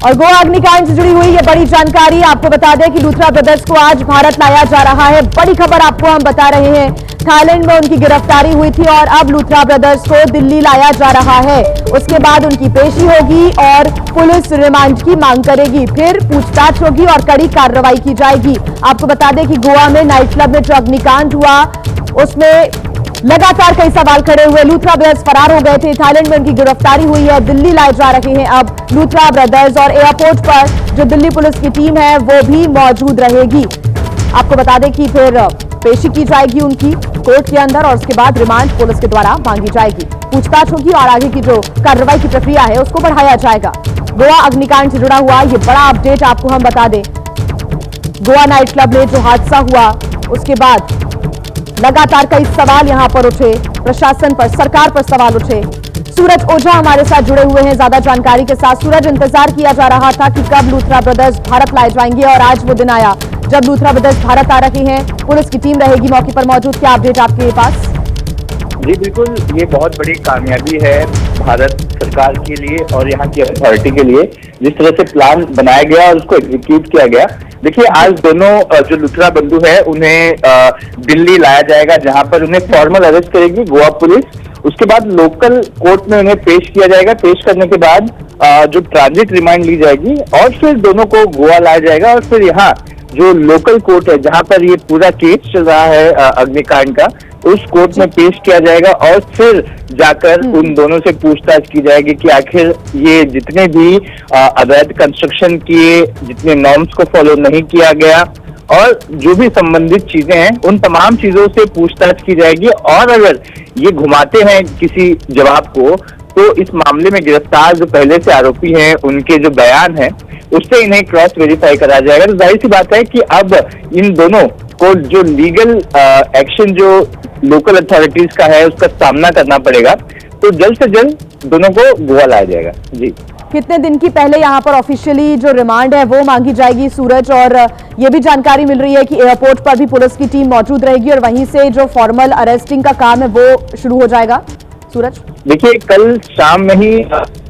और गोवा अग्निकांड से जुड़ी हुई ये बड़ी जानकारी आपको बता दें कि लूथरा ब्रदर्स को आज भारत लाया जा रहा है। बड़ी खबर आपको हम बता रहे हैं, थाईलैंड में उनकी गिरफ्तारी हुई थी और अब लूथरा ब्रदर्स को दिल्ली लाया जा रहा है। उसके बाद उनकी पेशी होगी और पुलिस रिमांड की मांग करेगी, फिर पूछताछ होगी और कड़ी कार्रवाई की जाएगी। आपको बता दें कि गोवा में नाइट क्लब में जो अग्निकांड हुआ उसमें लगातार कई सवाल खड़े हुए। लूथरा ब्रदर्स फरार हो गए थे, थाईलैंड में उनकी गिरफ्तारी हुई है, दिल्ली लाए जा रहे हैं अब लूथरा ब्रदर्स और एयरपोर्ट पर जो दिल्ली पुलिस की टीम है वो भी मौजूद रहेगी। आपको बता दें कि फिर पेशी की जाएगी उनकी कोर्ट के अंदर और उसके बाद रिमांड पुलिस के द्वारा मांगी जाएगी, पूछताछ होगी और आगे की जो कार्रवाई की प्रक्रिया है उसको बढ़ाया जाएगा। गोवा अग्निकांड से जुड़ा हुआ ये बड़ा अपडेट आपको हम बता दें। गोवा नाइट क्लब में जो हादसा हुआ उसके बाद लगातार कई सवाल यहां पर उठे, प्रशासन पर, सरकार पर सवाल उठे। सूरज ओझा हमारे साथ जुड़े हुए हैं ज्यादा जानकारी के साथ। सूरज, इंतजार किया जा रहा था कि कब लूथरा ब्रदर्स भारत लाए जाएंगे और आज वो दिन आया जब लूथरा ब्रदर्स भारत आ रहे हैं, पुलिस की टीम रहेगी मौके पर मौजूद। क्या अपडेट आपके पास? जी बिल्कुल, ये बहुत बड़ी कामयाबी है भारत सरकार के लिए और यहाँ की अथॉरिटी के लिए, जिस तरह से प्लान बनाया गया और उसको एग्जीक्यूट किया गया। देखिए, आज दोनों जो लूथरा बंधु है उन्हें दिल्ली लाया जाएगा, जहां पर उन्हें फॉर्मल अरेस्ट करेगी गोवा पुलिस। उसके बाद लोकल कोर्ट में उन्हें पेश किया जाएगा। पेश करने के बाद जो ट्रांजिट रिमांड ली जाएगी और फिर दोनों को गोवा लाया जाएगा और फिर यहाँ जो लोकल कोर्ट है जहां पर ये पूरा केस चल रहा है अग्निकांड का, उस कोर्ट में पेश किया जाएगा और फिर जाकर उन दोनों से पूछताछ की जाएगी कि आखिर ये जितने भी अवैध कंस्ट्रक्शन किए, जितने नॉर्म्स को फॉलो नहीं किया गया और जो भी संबंधित चीजें हैं उन तमाम चीजों से पूछताछ की जाएगी। और अगर ये घुमाते हैं किसी जवाब को तो इस मामले में गिरफ्तार जो पहले से आरोपी हैं उनके जो बयान है उससे इन्हें क्रॉस वेरीफाई कराया जाएगा। तो जाहिर सी बात है कि अब इन दोनों को जो लीगल एक्शन जो लोकल अथॉरिटीज का है उसका सामना करना पड़ेगा, तो जल्द से जल्द दोनों को गोवा लाया जाएगा। जी, कितने दिन की पहले यहाँ पर ऑफिशियली जो रिमांड है वो मांगी जाएगी सूरज? और ये भी जानकारी मिल रही है कि एयरपोर्ट पर भी पुलिस की टीम मौजूद रहेगी और वहीं से जो फॉर्मल अरेस्टिंग का काम है वो शुरू हो जाएगा। सूरज, देखिए, कल शाम में ही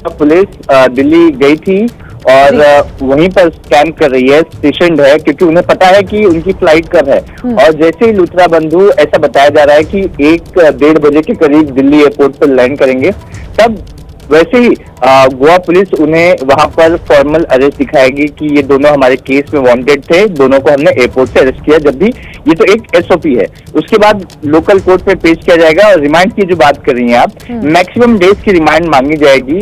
पुलिस दिल्ली गई थी और वहीं पर स्कैन कर रही है, स्टेशन है, क्योंकि उन्हें पता है कि उनकी फ्लाइट कब है। और जैसे ही लूथरा बंधु, ऐसा बताया जा रहा है कि 1-1:30 बजे के करीब दिल्ली एयरपोर्ट पर लैंड करेंगे, तब वैसे ही गोवा पुलिस उन्हें वहां पर फॉर्मल अरेस्ट दिखाएगी कि ये दोनों हमारे केस में वांटेड थे, दोनों को हमने एयरपोर्ट से अरेस्ट किया। जब भी ये तो एक एसओपी है, उसके बाद लोकल कोर्ट में पेश किया जाएगा। और रिमांड की जो बात कर रही हैं आप, मैक्सिमम डेज की रिमांड मांगी जाएगी,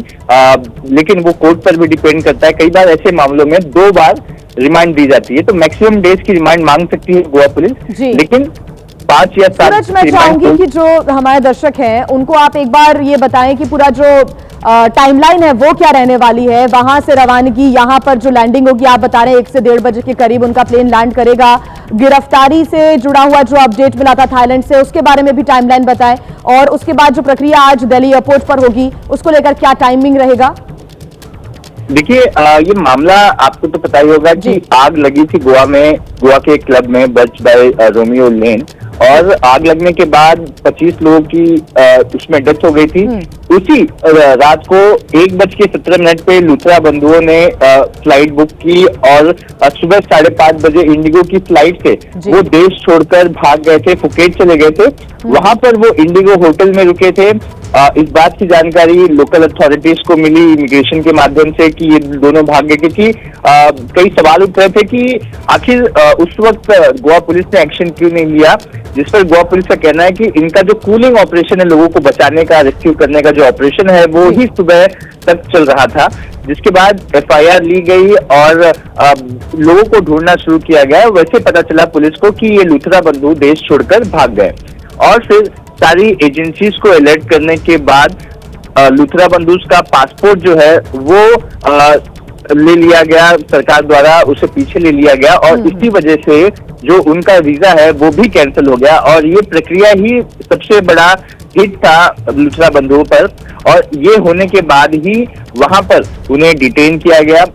लेकिन वो कोर्ट पर भी डिपेंड करता है। कई बार ऐसे मामलों में 2 बार रिमांड दी जाती है, तो मैक्सिमम डेज की रिमांड मांग सकती है गोवा पुलिस, लेकिन 5 या 7। सूरज, मैं चाहूंगी कि जो हमारे दर्शक हैं उनको आप एक बार ये बताएं कि पूरा जो टाइमलाइन है वो क्या रहने वाली है। वहां से रवानगी, यहाँ पर जो लैंडिंग होगी, आप बता रहे हैं 1 से 1:30 बजे के करीब उनका प्लेन लैंड करेगा। गिरफ्तारी से जुड़ा हुआ जो अपडेट मिला था थाईलैंड से, उसके बारे में भी टाइमलाइन बताएं। और उसके बाद जो प्रक्रिया आज दिल्ली एयरपोर्ट पर होगी उसको लेकर क्या टाइमिंग रहेगा? देखिए, ये मामला आपको तो पता ही होगा कि आग लगी थी गोवा में, गोवा के क्लब में बर्च बाय रोमियो लेन, और आग लगने के बाद 25 लोगों की उसमें डेथ हो गई थी। उसी रात को 1:17 पे लूथरा बंधुओं ने फ्लाइट बुक की और सुबह 5:30 बजे इंडिगो की फ्लाइट से वो देश छोड़कर भाग गए थे, फुकेट चले गए थे। वहां पर वो इंडिगो होटल में रुके थे। इस बात की जानकारी लोकल अथॉरिटीज को मिली इमिग्रेशन के माध्यम से कि ये दोनों भाग गए, क्योंकि कई सवाल उठ रहे थे कि आखिर उस वक्त गोवा पुलिस ने एक्शन क्यों नहीं लिया, जिस पर गोवा पुलिस का कहना है कि इनका जो कूलिंग ऑपरेशन है, लोगों को बचाने का, रेस्क्यू करने का जो ऑपरेशन है, वो ही सुबह तक चल रहा था, जिसके बाद एफआईआर ली गई और लोगों को ढूंढना शुरू किया गया। वैसे पता चला पुलिस को कि ये लूथरा बंधु देश छोड़कर भाग गए और फिर सारी एजेंसीज को अलर्ट करने के बाद लूथरा बंधु का पासपोर्ट जो है वो ले लिया गया सरकार द्वारा, उसे पीछे ले लिया गया और इसी वजह से जो उनका वीजा है वो भी कैंसिल हो गया। और ये प्रक्रिया ही सबसे बड़ा हिट था लूथरा बंधुओं पर, और ये होने के बाद ही वहां पर उन्हें डिटेन किया गया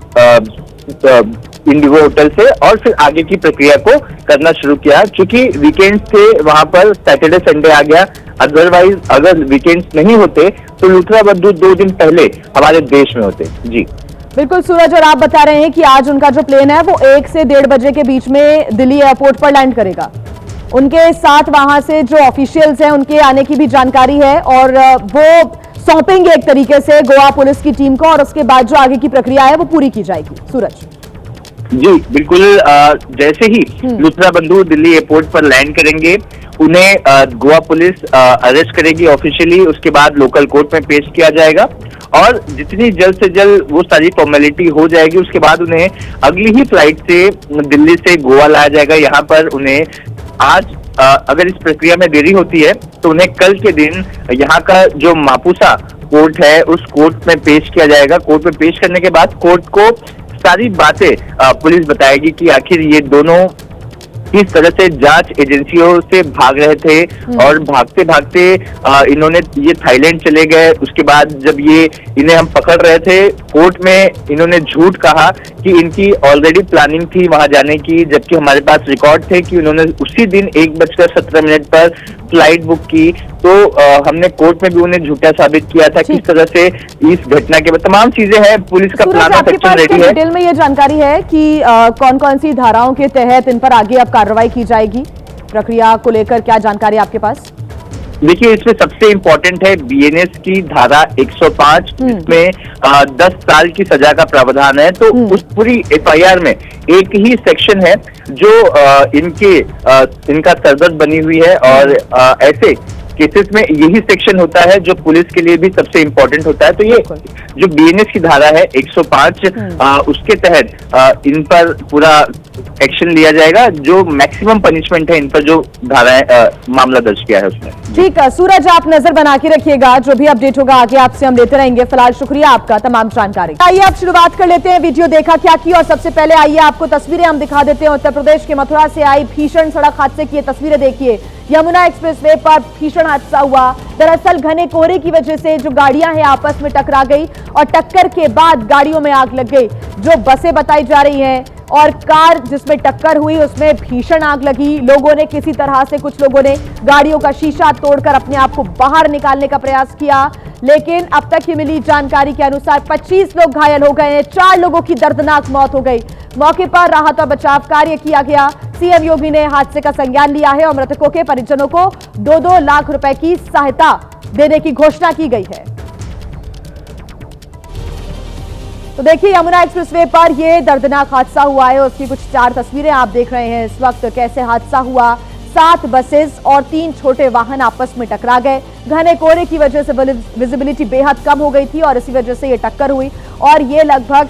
इंडिगो होटल से और फिर आगे की प्रक्रिया को करना शुरू किया। क्योंकि वीकेंड से वहां पर सैटरडे संडे आ गया, अदरवाइज अगर वीकेंड्स नहीं होते तो लूथरा बंधु 2 दिन पहले हमारे देश में होते। जी, बिल्कुल सूरज, और आप बता रहे हैं कि आज उनका जो प्लेन है वो 1 से 1:30 बजे के बीच में दिल्ली एयरपोर्ट पर लैंड करेगा। उनके साथ वहां से जो ऑफिशियल्स हैं उनके आने की भी जानकारी है और वो सौंपेंगे एक तरीके से गोवा पुलिस की टीम को, और उसके बाद जो आगे की प्रक्रिया है वो पूरी की जाएगी। सूरज जी बिल्कुल, जैसे ही लुथरा बंधु दिल्ली एयरपोर्ट पर लैंड करेंगे उन्हें गोवा पुलिस अरेस्ट करेगी ऑफिशियली, उसके बाद लोकल कोर्ट में पेश किया जाएगा और जितनी जल्द से जल्द वो सारी फॉर्मेलिटी हो जाएगी उसके बाद उन्हें अगली ही फ्लाइट से दिल्ली से गोवा लाया जाएगा। यहाँ पर उन्हें आज अगर इस प्रक्रिया में देरी होती है तो उन्हें कल के दिन यहाँ का जो मापुसा कोर्ट है उस कोर्ट में पेश किया जाएगा। कोर्ट में पेश करने के बाद कोर्ट को सारी बातें पुलिस बताएगी कि आखिर ये दोनों किस तरह से जांच एजेंसियों से भाग रहे थे और भागते भागते इन्होंने ये थाईलैंड चले गए। उसके बाद जब ये इन्हें हम पकड़ रहे थे कोर्ट में इन्होंने झूठ कहा कि इनकी ऑलरेडी प्लानिंग थी वहां जाने की, जबकि हमारे पास रिकॉर्ड थे कि उन्होंने उसी दिन 1:17 पर फ्लाइट बुक की। तो हमने कोर्ट में भी उन्हें झूठा साबित किया था। किस तरह से इस घटना के बाद तमाम चीजें हैं, पुलिस का प्लान ऑफ एक्शन रेडी है। डिटेल में ये जानकारी है कि कौन कौन सी धाराओं के तहत इन पर आगे अब कार्रवाई की जाएगी, प्रक्रिया को लेकर क्या जानकारी आपके पास? देखिए इसमें सबसे इम्पोर्टेंट है बीएनएस की धारा 105 जिसमें 10 साल की सजा का प्रावधान है। तो उस पूरी एफआईआर में एक ही सेक्शन है जो इनका सरदर्द बनी हुई है और ऐसे केसेस में यही सेक्शन होता है जो पुलिस के लिए भी सबसे इम्पोर्टेंट होता है। तो ये जो बीएनएस की धारा है 105 उसके तहत इन पर पूरा एक्शन लिया जाएगा, जो मैक्सिमम पनिशमेंट है इन पर जो धाराएं मामला दर्ज किया है उसमें। ठीक है सूरज, आप नजर बना के रखिएगा, जो भी अपडेट होगा आगे आपसे हम लेते रहेंगे। फिलहाल शुक्रिया आपका तमाम जानकारी। आइए अब शुरुआत कर लेते हैं वीडियो देखा क्या की, और सबसे पहले आइए आपको तस्वीरें हम दिखा देते हैं। उत्तर प्रदेश के मथुरा से आई भीषण सड़क हादसे की ये तस्वीरें देखिए। यमुना एक्सप्रेसवे पर भीषण हादसा हुआ। दरअसल घने कोहरे की वजह से जो गाड़ियां हैं आपस में टकरा गई और टक्कर के बाद गाड़ियों में आग लग गई। जो बसें बताई जा रही हैं और कार जिसमें टक्कर हुई उसमें भीषण आग लगी। लोगों ने किसी तरह से, कुछ लोगों ने गाड़ियों का शीशा तोड़कर अपने आप को बाहर निकालने का प्रयास किया, लेकिन अब तक की मिली जानकारी के अनुसार 25 लोग घायल हो गए हैं। 4 लोगों की दर्दनाक मौत हो गई। मौके पर राहत और बचाव कार्य किया गया। सीएम योगी ने हादसे का संज्ञान लिया है और मृतकों के परिजनों को 2-2 लाख रुपए की सहायता देने की घोषणा की गई है। तो देखिए यमुना एक्सप्रेसवे पर यह दर्दनाक हादसा हुआ है, उसकी कुछ 4 तस्वीरें आप देख रहे हैं इस वक्त। कैसे हादसा हुआ, 7 बसेस और 3 छोटे वाहन आपस में टकरा गए। घने कोहरे की वजह से विजिबिलिटी बेहद कम हो गई थी और इसी वजह से ये टक्कर हुई। और ये लगभग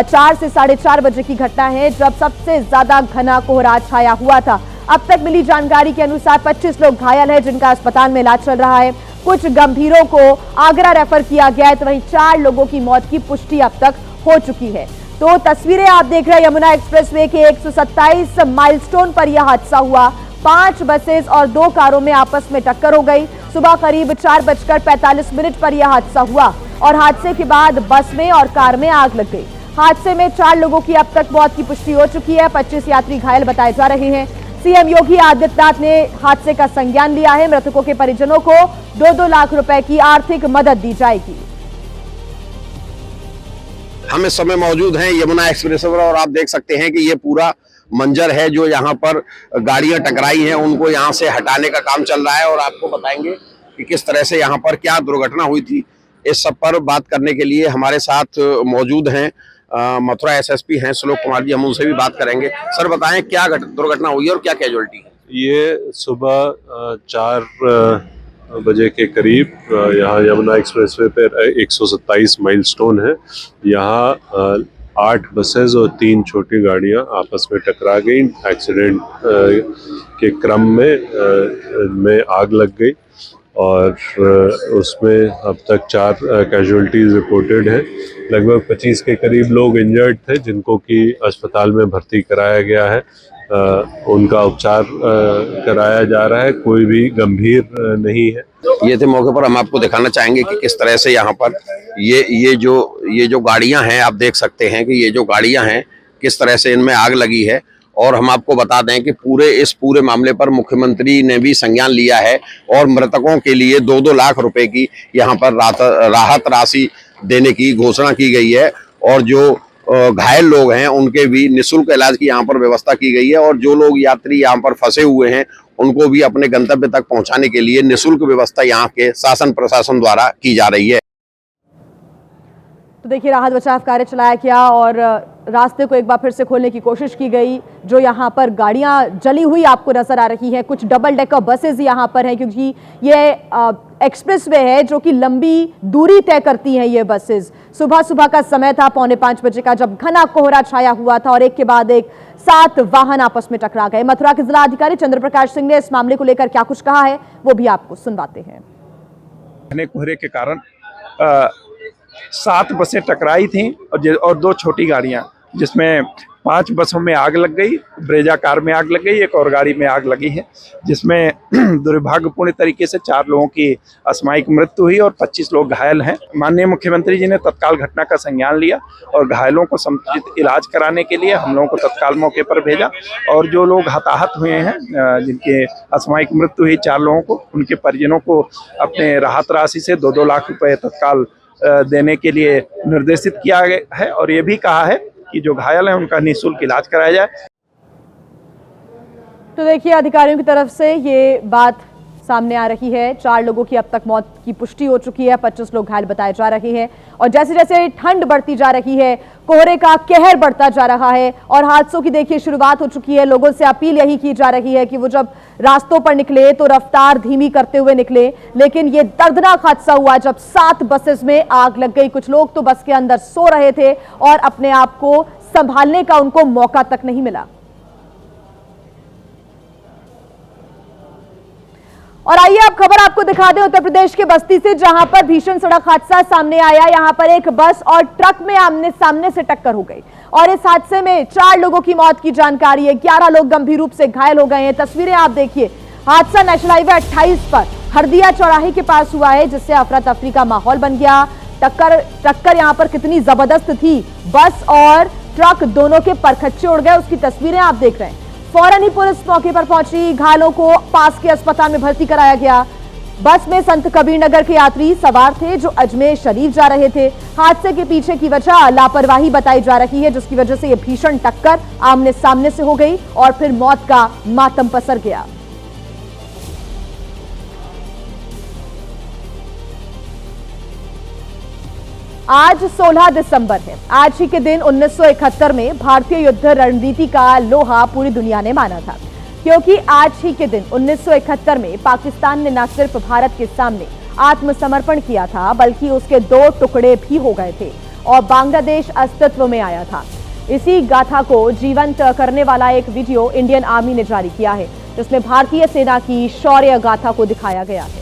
4 से 4:30 बजे की घटना है, जब सबसे ज्यादा घना कोहरा छाया हुआ था। अब तक मिली जानकारी के अनुसार 25 लोग घायल हैं, जिनका अस्पताल में इलाज चल रहा है। कुछ गंभीरों को आगरा रेफर किया गया है, तो वहीं 4 लोगों की मौत की पुष्टि अब तक हो चुकी है। तो तस्वीरें आप देख रहे हैं यमुना एक्सप्रेसवे के 127 माइलस्टोन पर यह हादसा हुआ। 5 बसेस और 2 कारों में आपस में टक्कर हो गई। सुबह करीब 4:45 पर यह हादसा हुआ और हादसे के बाद बस में और कार में आग लग गई। हादसे में 4 लोगों की अब तक मौत की पुष्टि हो चुकी है। 25 यात्री घायल बताए जा रहे हैं। सीएम योगी आदित्यनाथ ने हादसे का संज्ञान लिया है। मृतकों के परिजनों को 2-2 लाख रुपए की आर्थिक मदद दी जाएगी। हम इस समय मौजूद हैं यमुना एक्सप्रेस पर और आप देख सकते हैं कि ये पूरा मंजर है जो यहाँ पर गाड़ियां टकराई हैं उनको यहाँ से हटाने का काम चल रहा है और आपको बताएंगे कि किस तरह से यहाँ पर क्या दुर्घटना हुई थी। इस सब पर बात करने के लिए हमारे साथ मौजूद हैं मथुरा एसएसपी हैं श्लोक कुमार जी, हम उनसे भी बात करेंगे। सर बताएं क्या दुर्घटना हुई है और क्या कैजुअल्टी? ये सुबह 4 बजे के करीब यहाँ यमुना एक्सप्रेसवे पर 127 माइलस्टोन है। यहाँ 8 बसेस और 3 छोटी गाड़ियाँ आपस में टकरा गई। एक्सीडेंट के क्रम में आग लग गई और उसमें अब तक 4 कैजुअल्टीज रिपोर्टेड हैं। लगभग 25 के करीब लोग इंजर्ड थे जिनको कि अस्पताल में भर्ती कराया गया है। उनका उपचार कराया जा रहा है, कोई भी गंभीर नहीं है। ये थे मौके पर, हम आपको दिखाना चाहेंगे कि किस तरह से यहाँ पर ये जो गाड़ियाँ हैं आप देख सकते हैं कि ये जो गाड़ियाँ हैं किस तरह से इनमें आग लगी है। और हम आपको बता दें कि इस पूरे मामले पर मुख्यमंत्री ने भी संज्ञान लिया है और मृतकों के लिए 2-2 लाख रुपए की यहाँ पर राहत राशि देने की घोषणा की गई है। और जो घायल लोग हैं उनके भी निःशुल्क इलाज की यहाँ पर व्यवस्था की गई है। और जो लोग यात्री यहाँ पर फंसे हुए हैं उनको भी अपने गंतव्य तक पहुँचाने के लिए निःशुल्क व्यवस्था यहाँ के शासन प्रशासन द्वारा की जा रही है। तो देखिए, राहत बचाव कार्य चलाया गया और रास्ते को एक बार फिर से खोलने की कोशिश की गई। जो यहाँ पर गाड़ियाँ जली हुई आपको नजर आ रही हैं, कुछ डबल डेकर बसेस यहाँ पर हैं, क्योंकि ये एक्सप्रेसवे है जो कि लंबी दूरी तय करती हैं ये बसेस। सुबह सुबह का समय था, 4:45 बजे का, जब घना कोहरा छाया हुआ था और एक के बाद एक 7 वाहन आपस में टकरा गए। मथुरा के जिला अधिकारी चंद्र प्रकाश सिंह ने इस मामले को लेकर क्या कुछ कहा है वो भी आपको सुनवाते हैं। घने कोहरे के कारण 7 बसें टकराई थीं और 2 छोटी गाड़ियां, जिसमें 5 बसों में आग लग गई, ब्रेजा कार में आग लग गई, एक और गाड़ी में आग लगी है, जिसमें दुर्भाग्यपूर्ण तरीके से 4 लोगों की असामयिक मृत्यु हुई और 25 लोग घायल हैं। माननीय मुख्यमंत्री जी ने तत्काल घटना का संज्ञान लिया और घायलों को समुचित इलाज कराने के लिए हम लोगों को तत्काल मौके पर भेजा। और जो लोग हताहत हुए हैं, जिनके असामयिक मृत्यु हुई 4 लोगों को, उनके परिजनों को अपने राहत राशि से 2-2 लाख रुपए तत्काल देने के लिए निर्देशित किया गया है और ये भी कहा है कि जो घायल हैं उनका निःशुल्क इलाज कराया जाए। तो देखिए, अधिकारियों की तरफ से ये बात सामने आ रही है। 4 लोगों की अब तक मौत की पुष्टि हो चुकी है, 25 लोग घायल बताए जा रहे हैं। और जैसे जैसे ठंड बढ़ती जा रही है, कोहरे का कहर बढ़ता जा रहा है और हादसों की देखिए शुरुआत हो चुकी है। लोगों से अपील यही की जा रही है कि वो जब रास्तों पर निकले तो रफ्तार धीमी करते हुए निकले। लेकिन ये दर्दनाक हादसा हुआ जब 7 बसेस में आग लग गई। कुछ लोग तो बस के अंदर सो रहे थे और अपने आप को संभालने का उनको मौका तक नहीं मिला। और आइए अब खबर आपको दिखा दें उत्तर प्रदेश के बस्ती से, जहां पर भीषण सड़क हादसा सामने आया। यहां पर एक बस और ट्रक में आमने सामने से टक्कर हो गई और इस हादसे में 4 लोगों की मौत की जानकारी है, 11 लोग गंभीर रूप से घायल हो गए हैं। तस्वीरें आप देखिए। हादसा नेशनल हाईवे 28 पर हरदिया चौराहे के पास हुआ है, जिससे अफरा तफरी का माहौल बन गया। टक्कर यहां पर कितनी जबरदस्त थी, बस और ट्रक दोनों के परखच्चे उड़ गए, उसकी तस्वीरें आप देख रहे हैं। फौरन ही पुलिस मौके पर पहुंची, घायलों को पास के अस्पताल में भर्ती कराया गया। बस में संत कबीर नगर के यात्री सवार थे जो अजमेर शरीफ जा रहे थे। हादसे के पीछे की वजह लापरवाही बताई जा रही है, जिसकी वजह से यह भीषण टक्कर आमने सामने से हो गई और फिर मौत का मातम पसर गया। आज 16 दिसंबर है। आज ही के दिन 1971 में भारतीय युद्ध रणनीति का लोहा पूरी दुनिया ने माना था, क्योंकि आज ही के दिन 1971 में पाकिस्तान ने न सिर्फ भारत के सामने आत्मसमर्पण किया था, बल्कि उसके 2 टुकड़े भी हो गए थे और बांग्लादेश अस्तित्व में आया था। इसी गाथा को जीवंत करने वाला एक वीडियो इंडियन आर्मी ने जारी किया है, जिसमें भारतीय सेना की शौर्य गाथा को दिखाया गया है।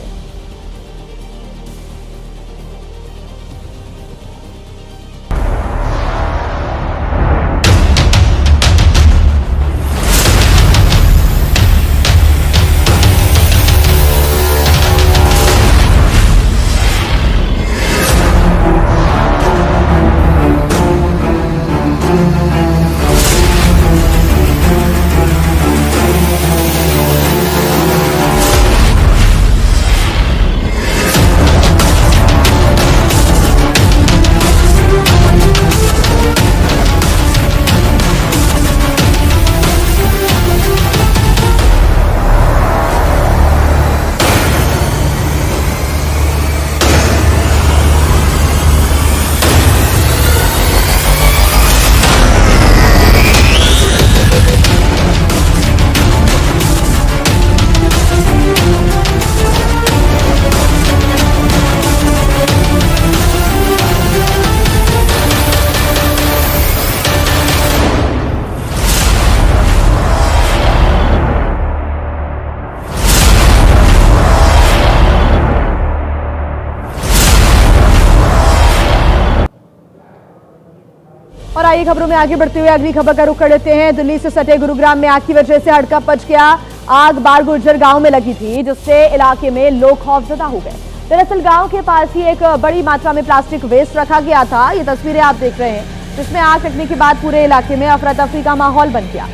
और आइए खबरों में आगे बढ़ते हुए अगली खबर का रुख कर लेते हैं। दिल्ली से सटे गुरुग्राम में आग की वजह से हड़कंप मच गया। आग बार गुर्जर गांव में लगी थी, जिससे इलाके में लोग खौफजदा हो गए। दरअसल गांव के पास ही एक बड़ी मात्रा में प्लास्टिक वेस्ट रखा गया था। ये तस्वीरें आप देख रहे हैं, जिसमें आग लगने के बाद पूरे इलाके में अफरा तफरी का माहौल बन गया।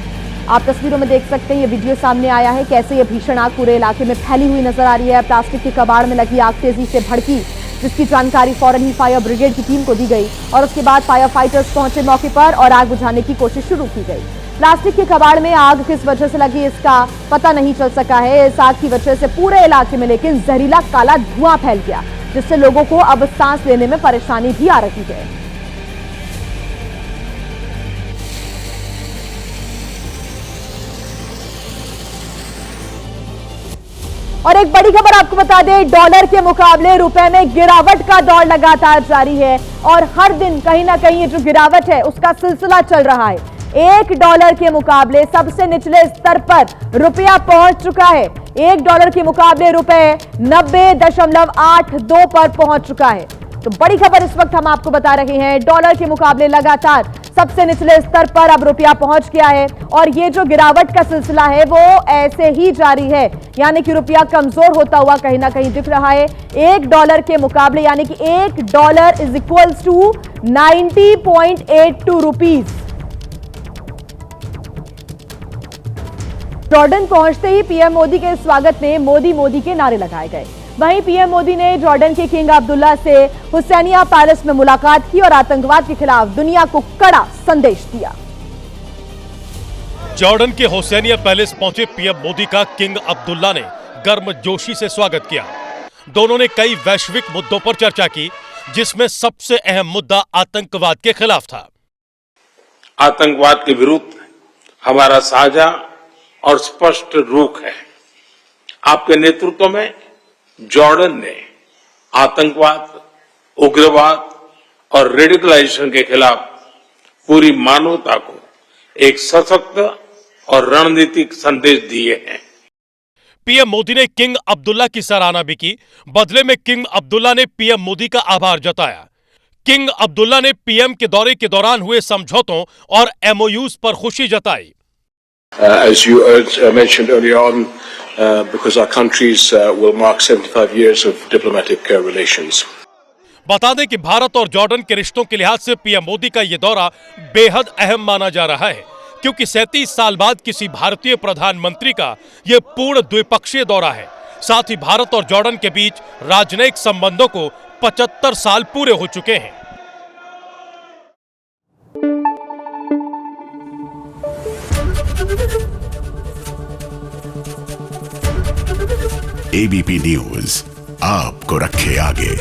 आप तस्वीरों में देख सकते हैं, ये वीडियो सामने आया है, कैसे ये भीषण आग पूरे इलाके में फैली हुई नजर आ रही है। प्लास्टिक के कबाड़ में लगी आग तेजी से भड़की जिसकी जानकारी फौरन ही फायर ब्रिगेड की टीम को दी गई और उसके बाद फायर फाइटर्स पहुंचे मौके पर और आग बुझाने की कोशिश शुरू की गई। प्लास्टिक के कबाड़ में आग किस वजह से लगी इसका पता नहीं चल सका है। इस आग की वजह से पूरे इलाके में लेकिन जहरीला काला धुआं फैल गया, जिससे लोगों को अब सांस लेने में परेशानी भी आ रही है। और एक बड़ी खबर आपको बता दें, डॉलर के मुकाबले रुपए में गिरावट का दौर लगातार जारी है और हर दिन कहीं ना कहीं ये जो गिरावट है उसका सिलसिला चल रहा है। $1 के मुकाबले सबसे निचले स्तर पर रुपया पहुंच चुका है। $1 के मुकाबले रुपए 90.82 पर पहुंच चुका है। तो बड़ी खबर इस वक्त हम आपको बता रहे हैं, डॉलर के मुकाबले लगातार सबसे निचले स्तर पर अब रुपया पहुंच गया है और ये जो गिरावट का सिलसिला है वो ऐसे ही जारी है, यानी कि रुपया कमजोर होता हुआ कहीं ना कहीं दिख रहा है। $1 के मुकाबले यानी कि $1 is equals to 90.82 rupees. Jordan पहुंचते ही पीएम मोदी के स्वागत में मोदी मोदी के नारे लगाए गए। वहीं पीएम मोदी ने जॉर्डन के किंग अब्दुल्ला से हुसैनिया पैलेस में मुलाकात की और आतंकवाद के खिलाफ दुनिया को कड़ा संदेश दिया। जॉर्डन के हुसैनिया पैलेस पहुंचे पीएम मोदी का किंग अब्दुल्ला ने गर्मजोशी से स्वागत किया। दोनों ने कई वैश्विक मुद्दों पर चर्चा की, जिसमें सबसे अहम मुद्दा आतंकवाद के खिलाफ था। आतंकवाद के विरुद्ध हमारा साझा और स्पष्ट रुख है। आपके नेतृत्व में जॉर्डन ने आतंकवाद, उग्रवाद और रेडिकलाइजेशन के खिलाफ पूरी मानवता को एक सशक्त और रणनीतिक संदेश दिए हैं। पीएम मोदी ने किंग अब्दुल्ला की सराहना भी की। बदले में किंग अब्दुल्ला ने पीएम मोदी का आभार जताया। किंग अब्दुल्ला ने पीएम के दौरे के दौरान हुए समझौतों और एमओयूज पर खुशी जताई। As you mentioned earlier on, because our countries will mark 75 years of diplomatic relations. बता दें कि भारत और जॉर्डन के रिश्तों के लिहाज से पीएम मोदी का यह दौरा बेहद अहम माना जा रहा है, क्योंकि 37 साल बाद किसी भारतीय प्रधानमंत्री का यह पूर्ण द्विपक्षीय दौरा है। साथ ही भारत और जॉर्डन के बीच राजनयिक संबंधों को 75 साल पूरे हो चुके हैं। एबीपी न्यूज आपको रखे आगे।